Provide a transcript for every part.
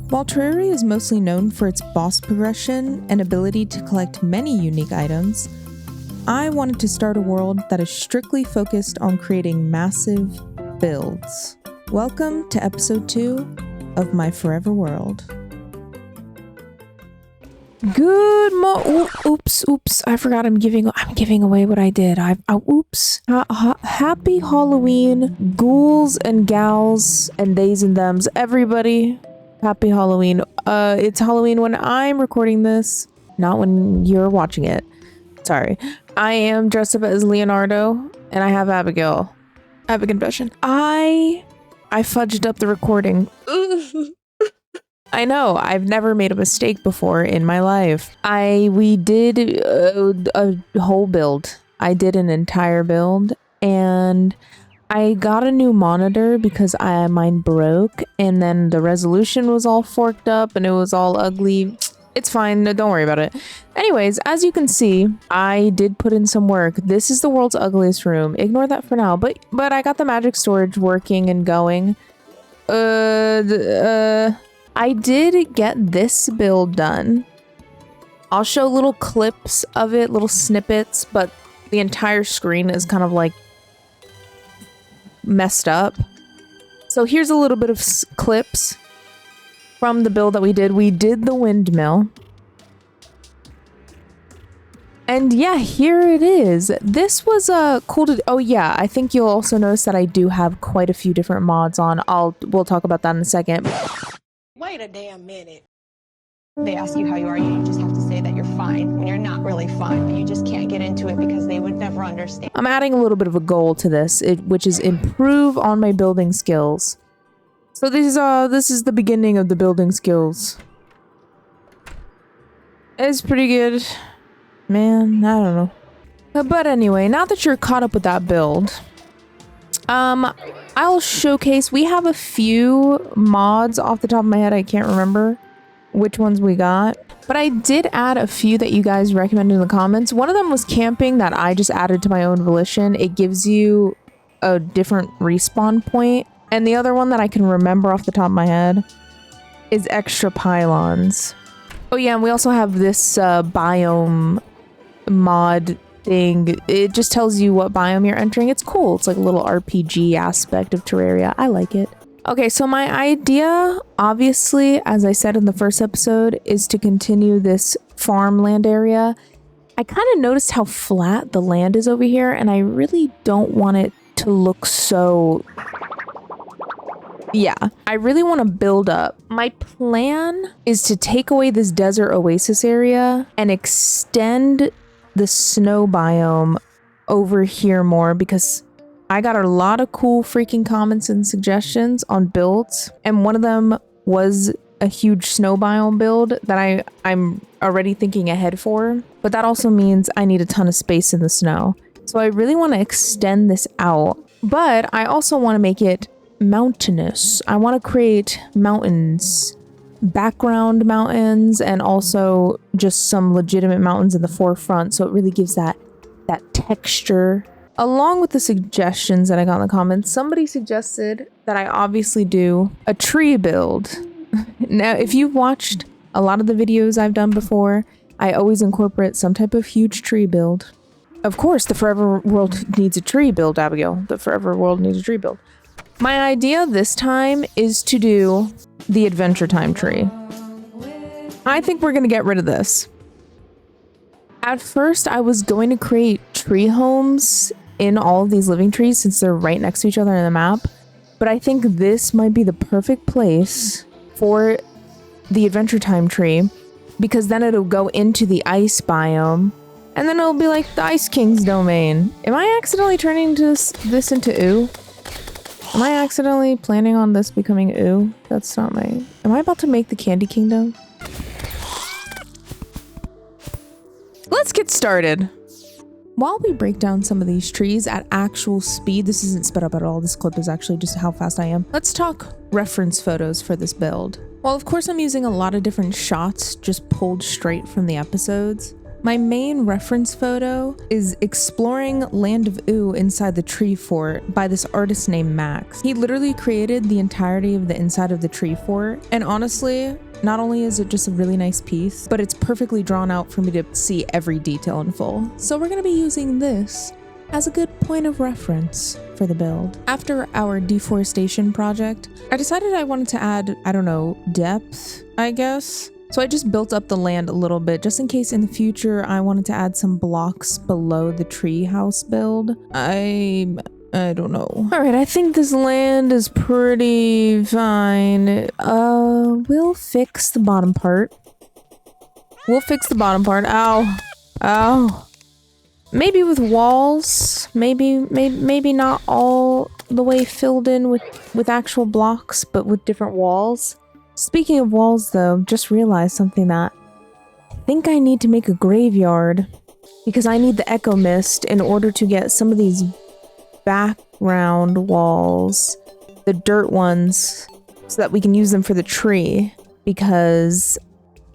While Terraria is mostly known for its boss progression and ability to collect many unique items, I wanted to start a world that is strictly focused on creating massive builds. Welcome to episode 2 of my forever world. Oops, I forgot I'm giving away what I did. Happy Halloween, ghouls and gals and theys and thems, everybody. Happy Halloween. It's Halloween when I'm recording this, not when you're watching it. Sorry. I am dressed up as Leonardo and I have Abigail. I have a confession. I fudged up the recording. I know, I've never made a mistake before in my life. We did a whole build. I did an entire build and I got a new monitor because mine broke and then the resolution was all forked up and it was all ugly. It's fine, don't worry about it. Anyways, as you can see, I did put in some work. This is the world's ugliest room. Ignore that for now, but I got the magic storage working and going. I did get this build done. I'll show little clips of it, little snippets, but the entire screen is kind of like messed up. So here's a little bit of clips from the build that we did. We did the windmill. And yeah, here it is. This was cool to... Oh yeah, I think you'll also notice that I do have quite a few different mods on. We'll talk about that in a second. Wait a damn minute. They ask you how you are, you just have to say that you're fine when you're not really fine, but you just can't get into it because they would never understand. I'm adding a little bit of a goal to this, which is improve on my building skills. So this is the beginning of the building skills. It's pretty good. Man, I don't know. But anyway, now that you're caught up with that build, I'll showcase. We have a few mods off the top of my head. I can't remember which ones we got, but I did add a few that you guys recommended in the comments. One of them was camping that I just added to my own volition. It gives you a different respawn point. And the other one that I can remember off the top of my head is extra pylons. Oh yeah, and we also have this biome mod thing. It just tells you what biome you're entering. It's cool. It's like a little RPG aspect of Terraria. I like it. Okay, so my idea, obviously, as I said in the first episode, is to continue this farmland area. I kind of noticed how flat the land is over here, and I really don't want it to look so... Yeah, I really want to build up. My plan is to take away this desert oasis area and extend the snow biome over here more because I got a lot of cool freaking comments and suggestions on builds, and one of them was a huge snow biome build that I'm already thinking ahead for, but that also means I need a ton of space in the snow. So I really want to extend this out, but I also want to make it mountainous. I want to create mountains, background mountains, and also just some legitimate mountains in the forefront, so it really gives that texture. Along with the suggestions that I got in the comments, somebody suggested that I obviously do a tree build. Now, if you've watched a lot of the videos I've done before, I always incorporate some type of huge tree build. Of course, the forever world needs a tree build, Abigail. The forever world needs a tree build. My idea this time is to do the Adventure Time tree. I think we're going to get rid of this. At first, I was going to create tree homes in all of these living trees since they're right next to each other in the map, but I think this might be the perfect place for the Adventure Time tree because then it'll go into the ice biome and then it'll be like the Ice King's domain. Am I accidentally turning this into ooh? Am I accidentally planning on this becoming ooh? That's not my... Am I about to make the Candy Kingdom? Let's get started. While we break down some of these trees at actual speed, this isn't sped up at all. This clip is actually just how fast I am. Let's talk reference photos for this build. While of course I'm using a lot of different shots just pulled straight from the episodes, My main reference photo is exploring Land of Ooh inside the tree fort by this artist named Max. He literally created the entirety of the inside of the tree fort, and honestly, not only is it just a really nice piece, but it's perfectly drawn out for me to see every detail in full. So we're gonna be using this as a good point of reference for the build. After our deforestation project, I decided I wanted to add, I don't know, depth, I guess. So I just built up the land a little bit, just in case in the future I wanted to add some blocks below the treehouse build. I don't know. All right, I think this land is pretty fine. We'll fix the bottom part. Ow. Ow. Maybe with walls. Maybe not all the way filled in with actual blocks, but with different walls. Speaking of walls though, just realized something that I think I need to make a graveyard because I need the echo mist in order to get some of these background walls, the dirt ones, so that we can use them for the tree, because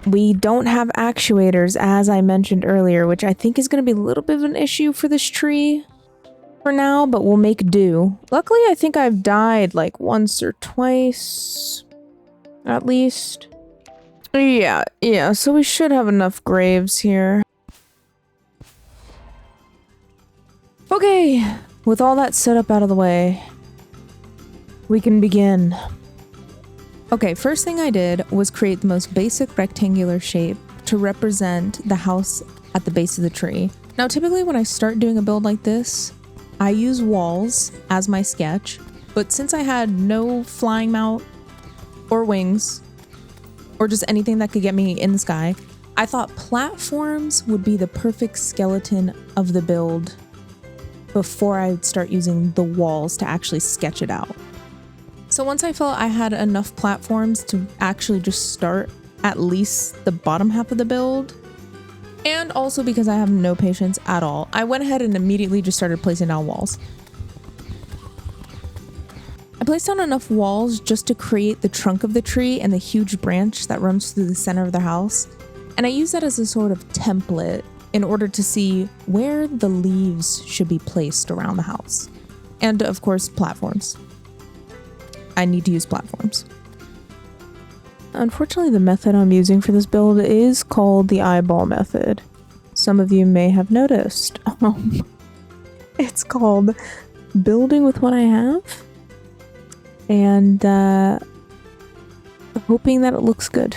we don't have actuators, as I mentioned earlier, which I think is going to be a little bit of an issue for this tree for now, but we'll make do. Luckily, I think I've died like once or twice, at least. Yeah, so we should have enough graves here. Okay, with all that setup out of the way, we can begin. Okay, first thing I did was create the most basic rectangular shape to represent the house at the base of the tree. Now, typically when I start doing a build like this, I use walls as my sketch, but since I had no flying mount or wings, or just anything that could get me in the sky, I thought platforms would be the perfect skeleton of the build before I would start using the walls to actually sketch it out. So once I felt I had enough platforms to actually just start at least the bottom half of the build, and also because I have no patience at all, I went ahead and immediately just started placing down walls. I placed down enough walls just to create the trunk of the tree and the huge branch that runs through the center of the house, and I use that as a sort of template in order to see where the leaves should be placed around the house. And of course, platforms. I need to use platforms. Unfortunately, the method I'm using for this build is called the eyeball method. Some of you may have noticed. It's called building with what I have, and hoping that it looks good.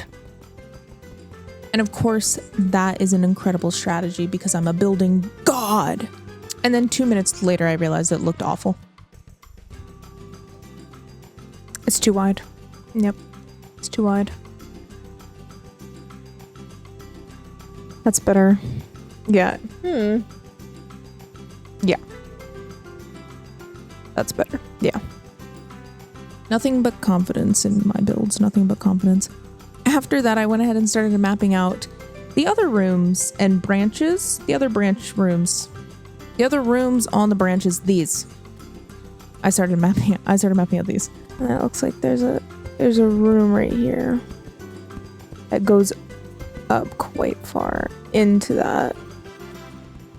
And of course, that is an incredible strategy because I'm a building god. And then 2 minutes later, I realized it looked awful. It's too wide. Yep, it's too wide. That's better. Yeah. Yeah. That's better. Yeah. Nothing but confidence in my builds. Nothing but confidence. After that, I went ahead and started mapping out the other rooms and branches. The other branch rooms. The other rooms on the branches. These. I started mapping out these. And that looks like there's a room right here that goes up quite far into that.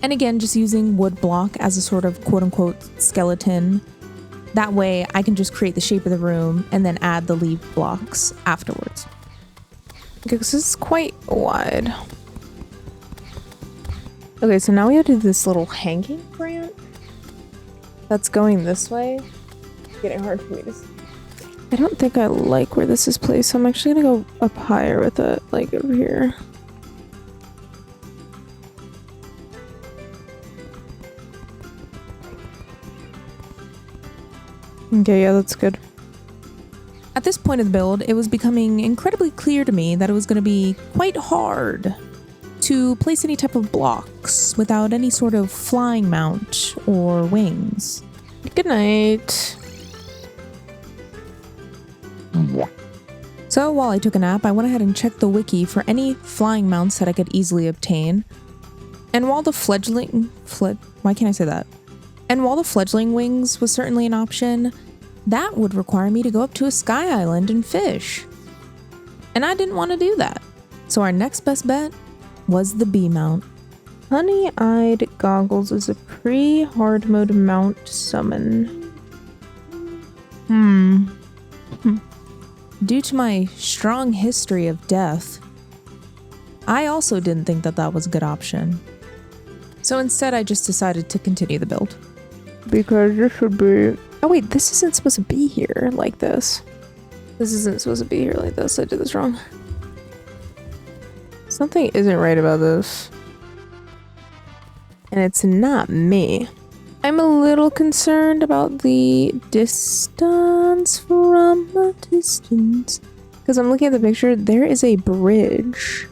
And again, just using wood block as a sort of quote-unquote skeleton. That way I can just create the shape of the room and then add the leaf blocks afterwards. Okay, so this is quite wide. Okay, so now we have to do this little hanging branch that's going this way. It's getting hard for me to see. I don't think I like where this is placed, so I'm actually gonna go up higher with it, like over here. Okay, yeah, that's good. At this point of the build, it was becoming incredibly clear to me that it was going to be quite hard to place any type of blocks without any sort of flying mount or wings. Good night. So while I took a nap, I went ahead and checked the wiki for any flying mounts that I could easily obtain. And while the fledgling wings was certainly an option, that would require me to go up to a sky island and fish. And I didn't want to do that. So our next best bet was the bee mount. Honey-eyed goggles is a pre-hard mode mount summon. Due to my strong history of death, I also didn't think that that was a good option. So instead, I just decided to continue the build. Because this should be... Oh wait, this isn't supposed to be here like this. This isn't supposed to be here like this. I did this wrong. Something isn't right about this. And it's not me. I'm a little concerned about the distance from a distance. Because I'm looking at the picture, there is a bridge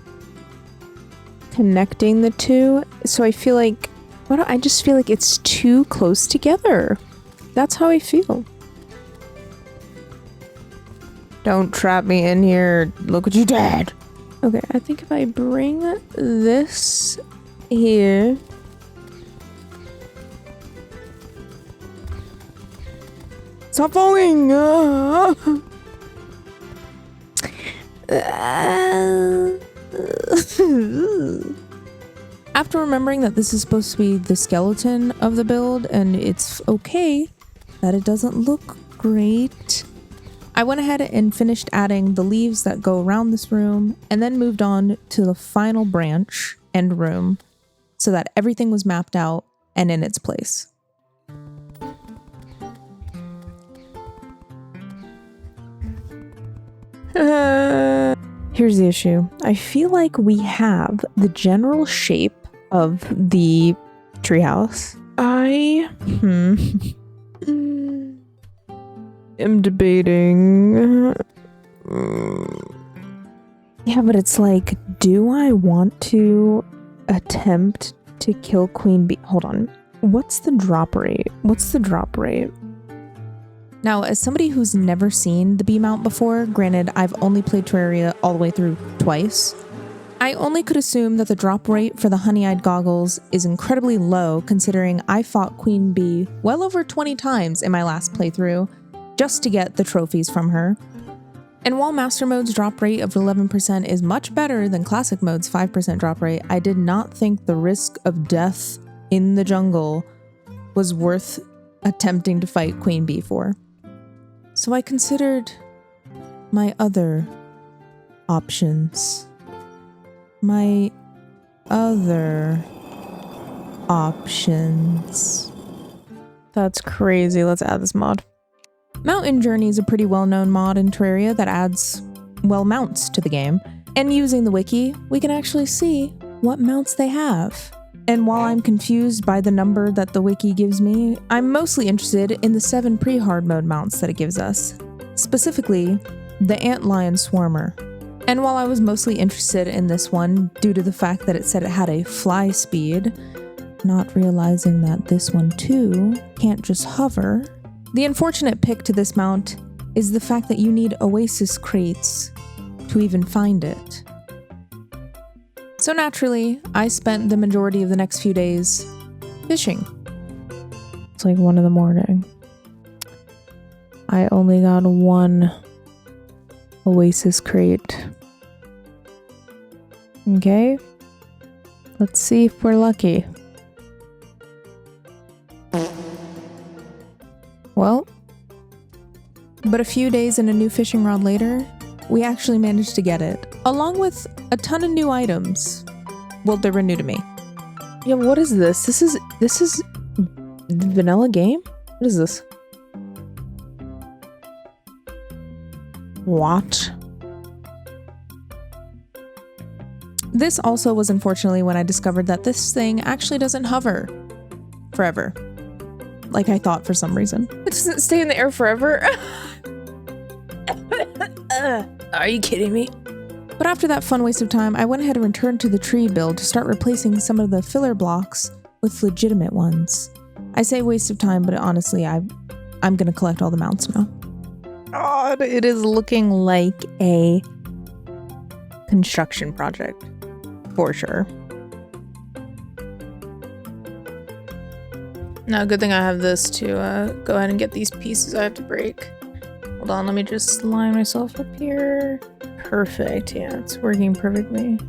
connecting the two. So I feel like, I just feel like it's too close together. That's how I feel. Don't trap me in here. Look what you did. Okay, I think if I bring this here. Stop falling! After remembering that this is supposed to be the skeleton of the build, and it's okay that it doesn't look great, I went ahead and finished adding the leaves that go around this room, and then moved on to the final branch and room so that everything was mapped out and in its place. Here's the issue. I feel like we have the general shape of the treehouse. I am debating. Yeah, but it's like, do I want to attempt to kill Queen Bee? Hold on. What's the drop rate? Now, as somebody who's never seen the bee mount before, granted, I've only played Terraria all the way through twice, I only could assume that the drop rate for the honey-eyed goggles is incredibly low, considering I fought Queen Bee well over 20 times in my last playthrough just to get the trophies from her. And while Master Mode's drop rate of 11% is much better than Classic Mode's 5% drop rate, I did not think the risk of death in the jungle was worth attempting to fight Queen Bee for. So I considered my other options. That's crazy. Let's add this mod. Mountain Journey is a pretty well-known mod in Terraria that adds, well, mounts to the game. And using the wiki, we can actually see what mounts they have. And while I'm confused by the number that the wiki gives me, I'm mostly interested in the 7 pre-hard mode mounts that it gives us. Specifically, the Antlion Swarmer. And while I was mostly interested in this one due to the fact that it said it had a fly speed, not realizing that this one too can't just hover, the unfortunate pick to this mount is the fact that you need oasis crates to even find it. So naturally, I spent the majority of the next few days fishing. It's like 1 in the morning. I only got 1 oasis crate. Okay. Let's see if we're lucky. Well, but a few days and a new fishing rod later, we actually managed to get it, along with a ton of new items. Well, they were new to me. Yeah, what is this? This is the vanilla game? What is this? What? This also was unfortunately when I discovered that this thing actually doesn't hover forever. Like I thought for some reason. It doesn't stay in the air forever. Are you kidding me? But after that fun waste of time, I went ahead and returned to the tree build to start replacing some of the filler blocks with legitimate ones. I say waste of time, but honestly, I'm gonna collect all the mounts now. God, it is looking like a construction project, for sure. Now, good thing I have this to go ahead and get these pieces I have to break. Hold on, let me just line myself up here. Perfect, yeah, it's working perfectly.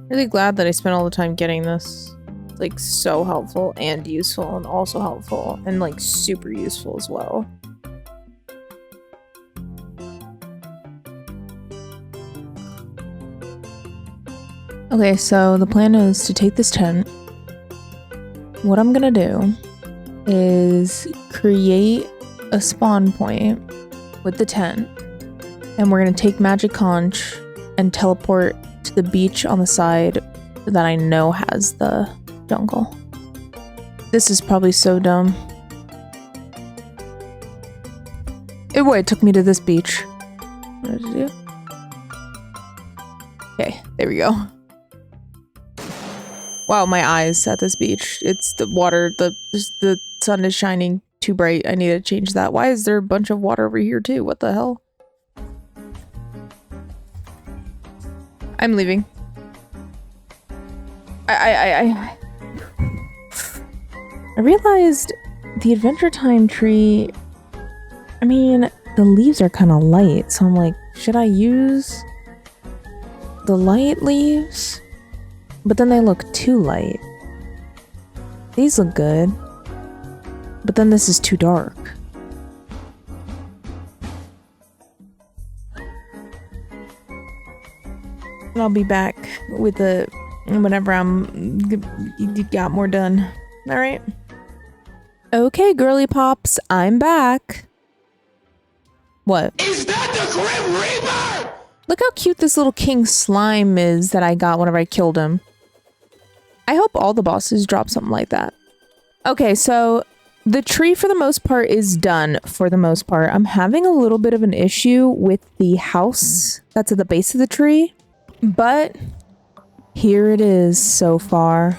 Really glad that I spent all the time getting this. Like so helpful and useful and also helpful and like super useful as well. Okay, so the plan is to take this tent. What I'm gonna do is create a spawn point with the tent, and we're gonna take magic conch and teleport to the beach on the side that I know has the jungle. This is probably so dumb. It took me to this beach. What did it do? Okay, there we go. Wow, my eyes at this beach. It's the water, the sun is shining too bright. I need to change that. Why is there a bunch of water over here too? What the hell? I'm leaving. I realized the Adventure Time tree, I mean, the leaves are kind of light, so I'm like, should I use the light leaves? But then they look too light. These look good. But then this is too dark. And I'll be back with the whenever I'm got more done. All right. Okay, girly pops, I'm back. What? Is that the Grim Reaper? Look how cute this little king slime is that I got whenever I killed him. I hope all the bosses drop something like that. Okay, so the tree for the most part is done for the most part. I'm having a little bit of an issue with the house that's at the base of the tree, but here it is so far.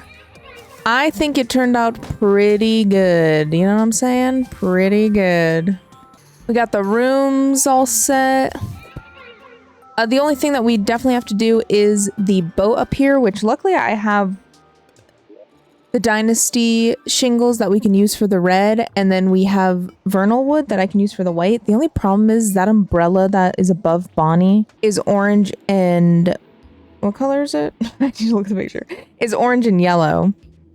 I think it turned out pretty good. You know what I'm saying? Pretty good. We got the rooms all set. The only thing that we definitely have to do is the boat up here, which luckily I have the Dynasty shingles that we can use for the red, and then we have Vernal wood that I can use for the white. The only problem is that umbrella that is above Bonnie is orange and... what color is it? I need to look at the picture. It's orange and yellow,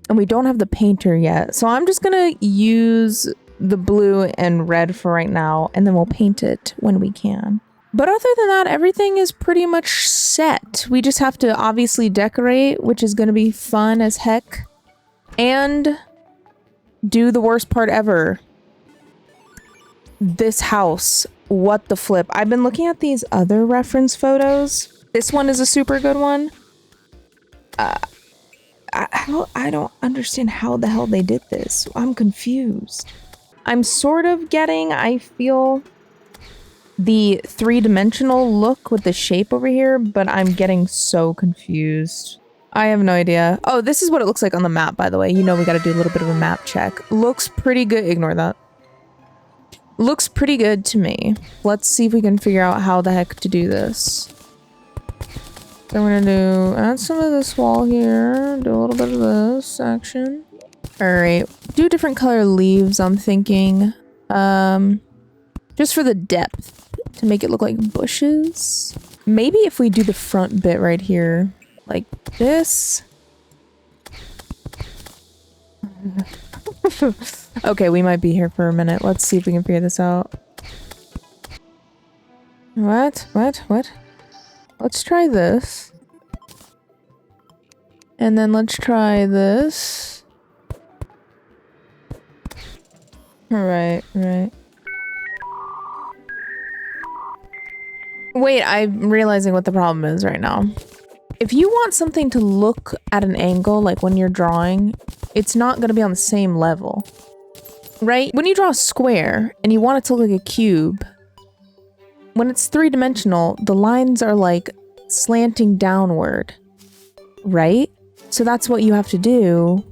and we don't have the painter yet. So I'm just gonna use the blue and red for right now, and then we'll paint it when we can. But other than that, everything is pretty much set. We just have to obviously decorate, which is gonna be fun as heck. And do the worst part ever. This house. What the flip? I've been looking at these other reference photos. This one is a super good one. I don't understand how the hell they did this. I'm confused. I'm sort of getting, I feel, the three-dimensional look with the shape over here, but I'm getting so confused. I have no idea. Oh, this is what it looks like on the map, by the way. You know we gotta do a little bit of a map check. Looks pretty good. Ignore that. Looks pretty good to me. Let's see if we can figure out how the heck to do this. So we're gonna add some of this wall here. Do a little bit of this section. Alright. Do different color leaves, I'm thinking. Just for the depth. To make it look like bushes. Maybe if we do the front bit right here. Like this. Okay, we might be here for a minute. Let's see if we can figure this out. What? Let's try this. And then let's try this. Right. Wait, I'm realizing what the problem is right now. If you want something to look at an angle, like when you're drawing, it's not going to be on the same level, right? When you draw a square and you want it to look like a cube, when it's three-dimensional, the lines are like slanting downward, right? So that's what you have to do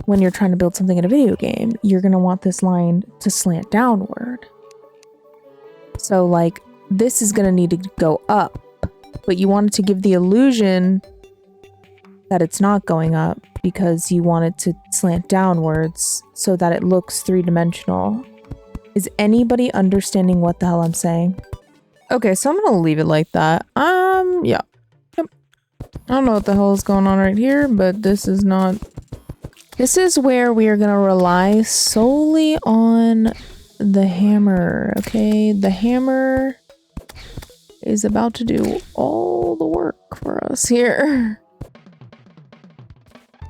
when you're trying to build something in a video game. You're going to want this line to slant downward. So like this is going to need to go up. But you want it to give the illusion that it's not going up because you want it to slant downwards so that it looks three-dimensional. Is anybody understanding what the hell I'm saying? Okay, so I'm gonna leave it like that. Yeah. Yep. I don't know what the hell is going on right here, but this is not This is where we are gonna rely solely on the hammer, okay? The hammer is about to do all the work for us here.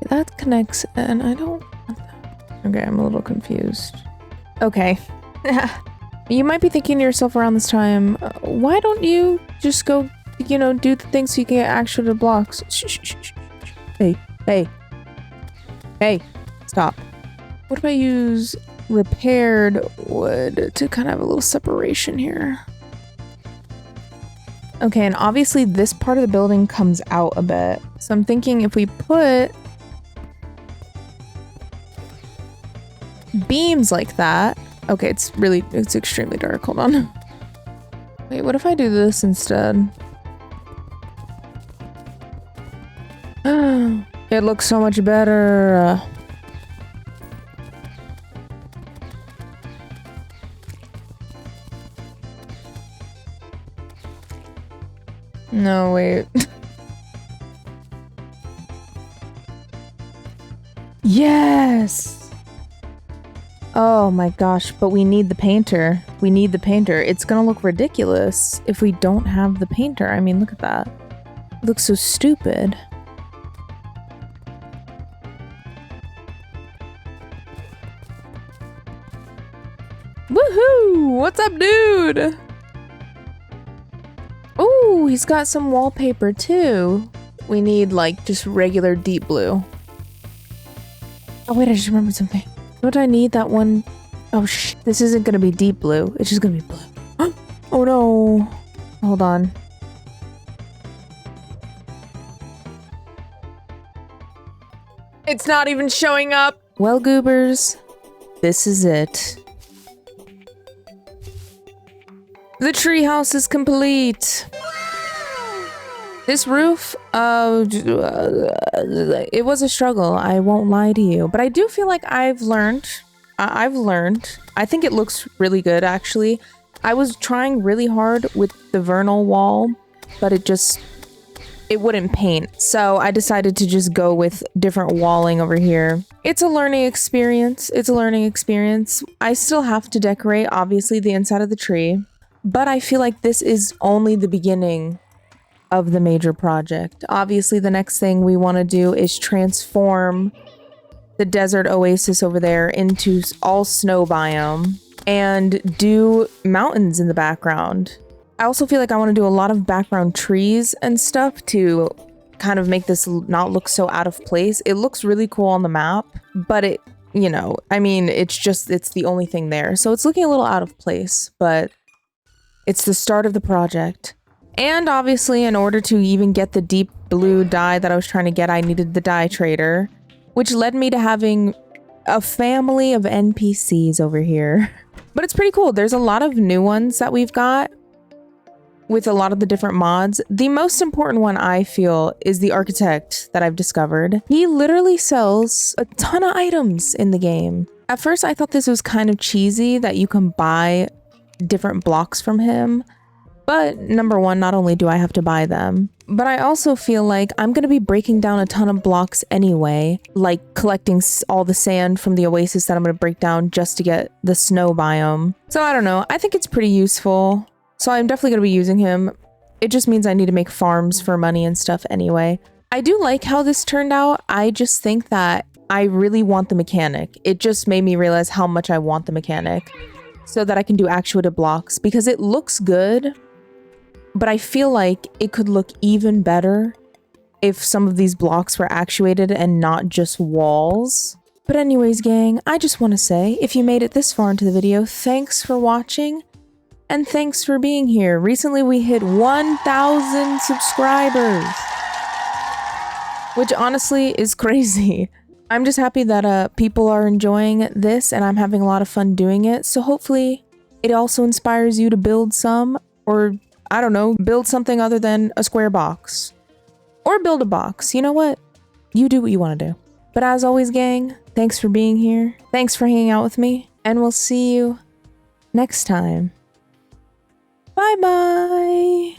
That connects, and I don't want that. Okay, I'm a little confused. Okay. You might be thinking to yourself around this time, why don't you just go, you know, do the things so you can get actual blocks? Shh, shh, shh, shh. Hey, hey. Hey, stop. What if I use repaired wood to kind of have a little separation here? Okay, and obviously this part of the building comes out a bit. So I'm thinking if we put beams like that. Okay, it's extremely dark. Hold on. Wait, what if I do this instead? It looks so much better. No, wait. Yes! Oh my gosh, but we need the painter. We need the painter. It's gonna look ridiculous if we don't have the painter. I mean, look at that. It looks so stupid. Woohoo! What's up, dude? Oh, he's got some wallpaper too. We need like just regular deep blue. Oh wait, I just remembered something. Don't I need that one? Oh this isn't gonna be deep blue. It's just gonna be blue. Oh no. Hold on. It's not even showing up. Well, goobers, this is it. The treehouse is complete. This roof, it was a struggle. I won't lie to you, but I do feel like I've learned. I think it looks really good, actually. I was trying really hard with the vernal wall, but it wouldn't paint. So I decided to just go with different walling over here. It's a learning experience. It's a learning experience. I still have to decorate, obviously, the inside of the tree. But I feel like this is only the beginning of the major project. Obviously, the next thing we want to do is transform the desert oasis over there into all snow biome and do mountains in the background. I also feel like I want to do a lot of background trees and stuff to kind of make this not look so out of place. It looks really cool on the map, but it, you know, I mean, it's the only thing there. So it's looking a little out of place, but it's the start of the project. And obviously, in order to even get the deep blue dye that I was trying to get, I needed the dye trader, which led me to having a family of NPCs over here. But it's pretty cool. There's a lot of new ones that we've got with a lot of the different mods. The most important one, I feel, is the architect that I've discovered. He literally sells a ton of items in the game. At first, I thought this was kind of cheesy that you can buy different blocks from him. But number one, not only do I have to buy them, but I also feel like I'm going to be breaking down a ton of blocks anyway, like collecting all the sand from the oasis that I'm going to break down just to get the snow biome. So I don't know. I think it's pretty useful. So I'm definitely going to be using him. It just means I need to make farms for money and stuff anyway. I do like how this turned out. I just think that I really want the mechanic. It just made me realize how much I want the mechanic so that I can do actuated blocks because it looks good. But I feel like it could look even better if some of these blocks were actuated and not just walls. But anyways, gang, I just want to say, if you made it this far into the video, thanks for watching and thanks for being here. Recently, we hit 1,000 subscribers, which honestly is crazy. I'm just happy that people are enjoying this and I'm having a lot of fun doing it. So hopefully it also inspires you to build some, or I don't know, build something other than a square box. Or build a box. You know what? You do what you want to do. But as always, gang, thanks for being here. Thanks for hanging out with me. And we'll see you next time. Bye-bye.